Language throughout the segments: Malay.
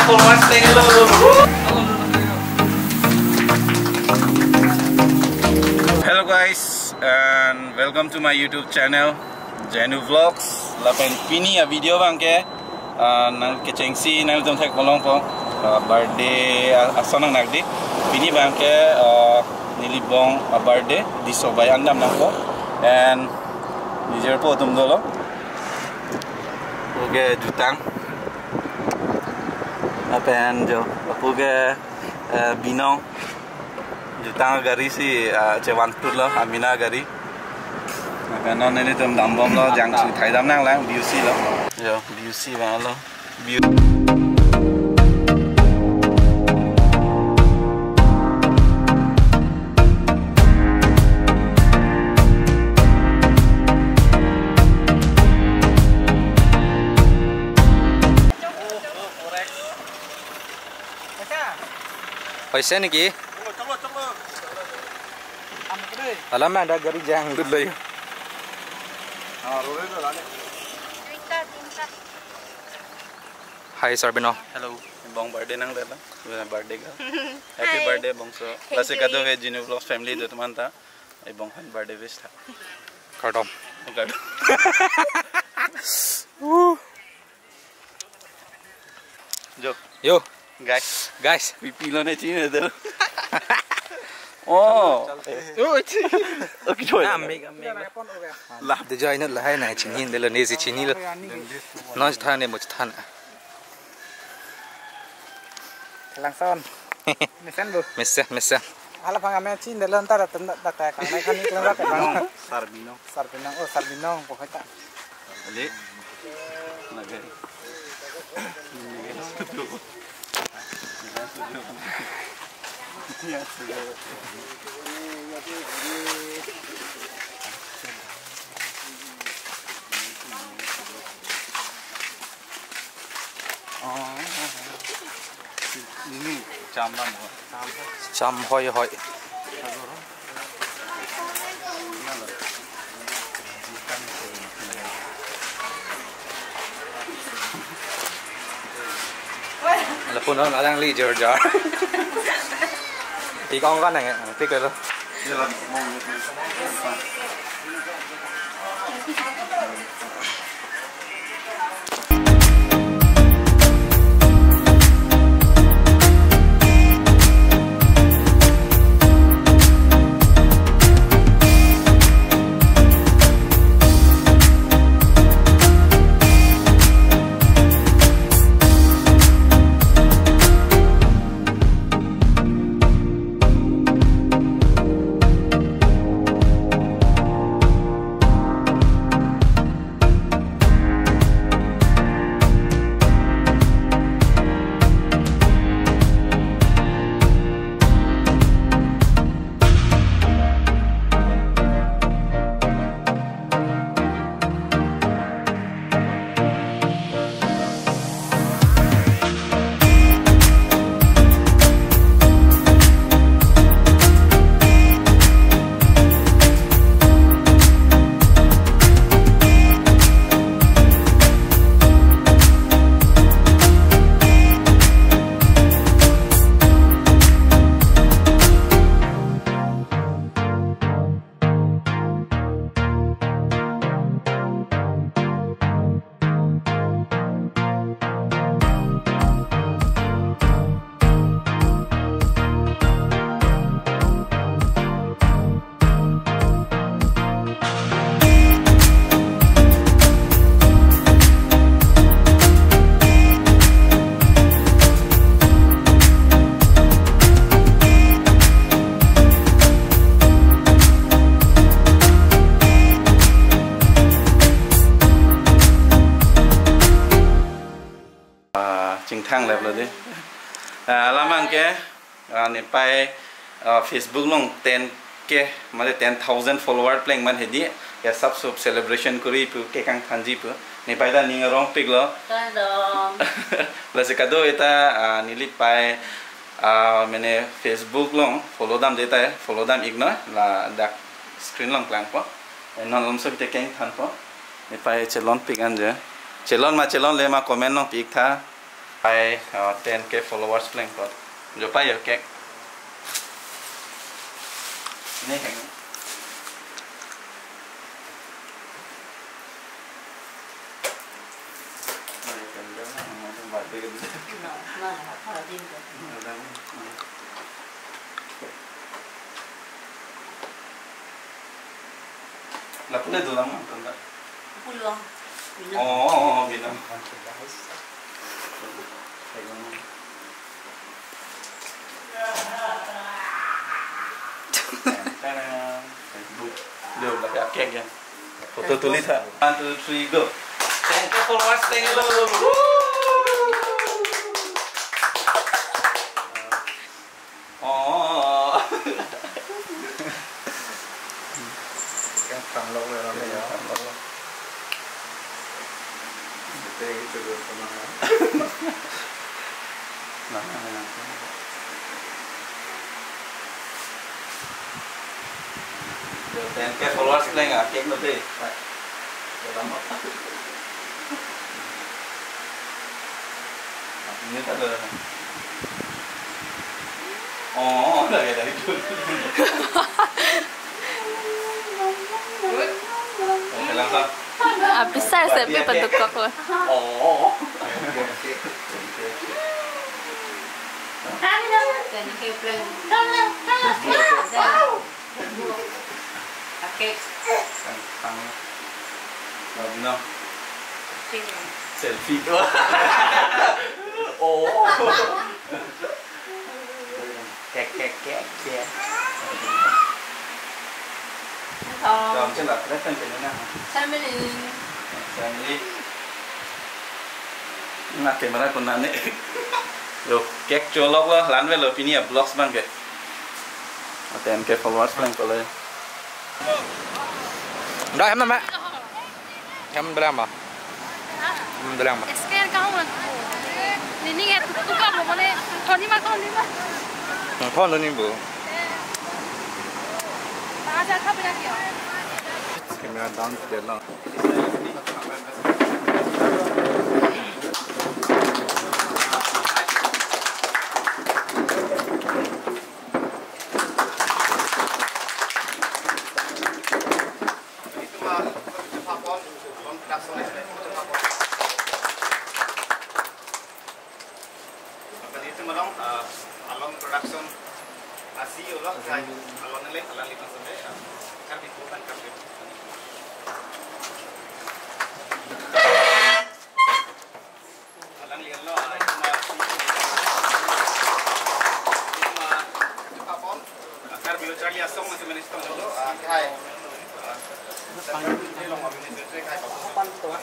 followers pleng lo. Hello guys and welcome to my YouTube channel Janu Vlogs. Lapen pini a video bangke nang kecengsi nang jom thek kolong po birthday asanang nagdi pini bangke nilibong a birthday di sobai andam nang po and nijer po tum dolo oke jutang apen jo oke binong jutang gari si cewan tur lo amina gari karena ini tuh dambom lo yang si thai dam nang lang BUC lo yo BUC bang lo पैसे nih ki alam ada gari jang dulu ya Hi Sarbino hello bong birthday nang lelo birthday ka happy birthday bong so lase kado ve Jinu Vlogs family do teman ta ai bong han birthday wish tha kadom jo yo guys pipilo ne chine delo oh okay thôi làm để chơi nữa là hay này chỉ nhìn đây là nề gì chỉ nhìn là nói than này một than lang son mesen ala pang ame chin dalam tar tak kang mai kan iklan rak bang sarbino oh sarbino pokok tak ali lagi ini cam hoi là phun nó đang ly jar thì con này thích rồi đó thang lẹp rồi đi làm ăn cái này bay Facebook long 10k mà 10,000 follower playing man hết đi cái sub celebration kuri pu cái căng thằng gì pu này bay ta nhìn rong pic lo là sẽ kado eta nili bay mình Facebook long follow dam data follow dam ignore là đặt screen long plan po nó làm sao cái căng thằng po này bay chelon pic anh chứ chelon mà chelon le mà comment long pic tha By 10K followers playing for जो पाए केक नहीं है Lapulnya dulu lama tanda. Pulang. Oh, bina. Dia udah kayak kek ya. Foto tulis ha. 1, 2, 3, go. Thank you for watching hello. Oh. Kan thằng lâu rồi nó này đó. Đây từ từ con nó. Nah. Dan kayak followers playing ah, kayak nanti. Lama. Ini tak ada. Oh, dah kayak dari dulu. Oke, langsung. Bisa SMP bentuk kok loh. Oh. Dan kayak plan. Oke. Tang. Benar. Selfie tu. Oh. Kek. Dalam celah kereta macam Family. Nak kamera pun nane. Yo, kek colok lah, lanwe lo pini ya vlogs bang ke. Aten ke followers bang kalau. Đó em năm ạ. Em berapa? Berapa? Scan kau lah. Ini kan tukar mau mana? Kau ni mah. Kau ni bu. Ada kau berapa ya? Kamera down dia lah. Along production asih Allah kan along nilai alang lima sampai kan diputar kan alang lihat lo itu mah kapon akar bio Charlie asong masih menistong dulu kai ini long abis itu kai kapon tuh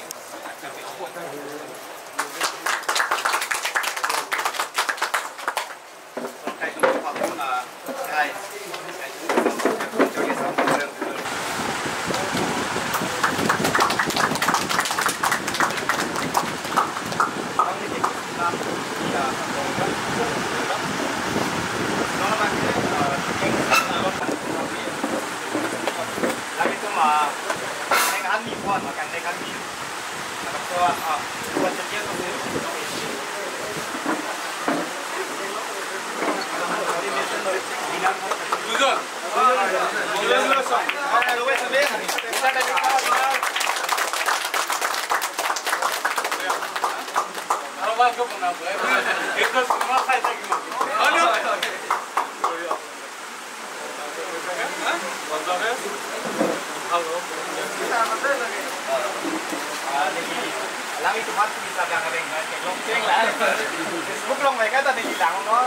Lang itu mati bisa jangan dengar long ceng lah. Facebook long mereka tadi hilang no,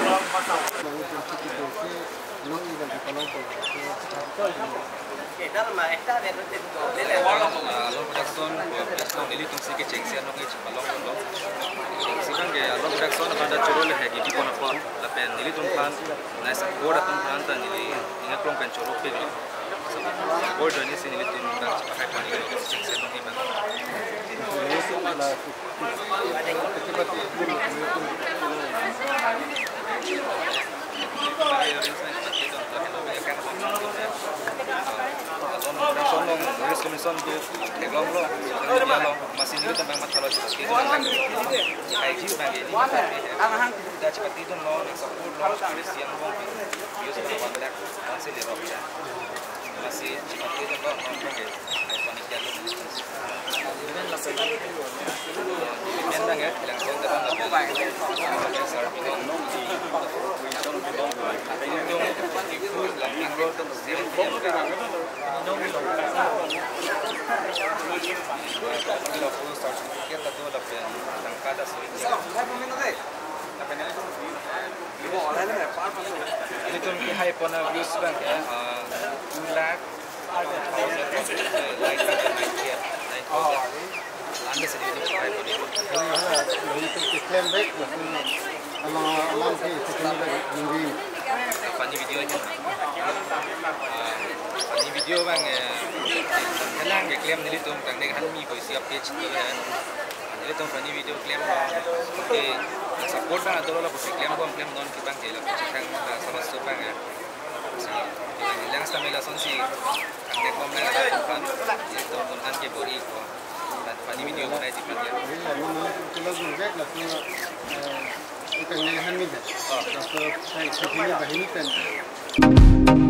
long pasal. Kita mah ekta ada tu. Long production, long ini tu sikit cengsian long ini cepat long. Sekarang ke long production ada curul leh di pon pon. Lapen ini tu kan, nasi board tu kan tan ini ingat long kan curul pe. Board ini sini itu kan pakai pan ini cengsian long ini. commission tu teklong lo dia lo masih ni tambah masalah sikit kai ji bang ini dah cepat itu lo nak support lo Christian lo biasa dah banyak masih le rock masih cepat itu lo ngomong ke iconic dia dan la pena yang dah ya bilang kau terang apa yang sarap itu ini tu mungkin high pona views bang ya 2 lakh anda sendiri high pona itu klaim baik alam ke sekarang ini funny video aja funny video bang kenang ke claim nili tum tang dek han mi koi siap page tu kan nili tum funny video claim lo ke support bang adolo la koi claim non ki bang ke la chang sama su bang ya yang samela sonsi kang dek bom na kan itu pun han ke bori ko dan funny video ko na di pan ya kalau juga lah kita ni han ni dah. Kalau saya ini bahini kan.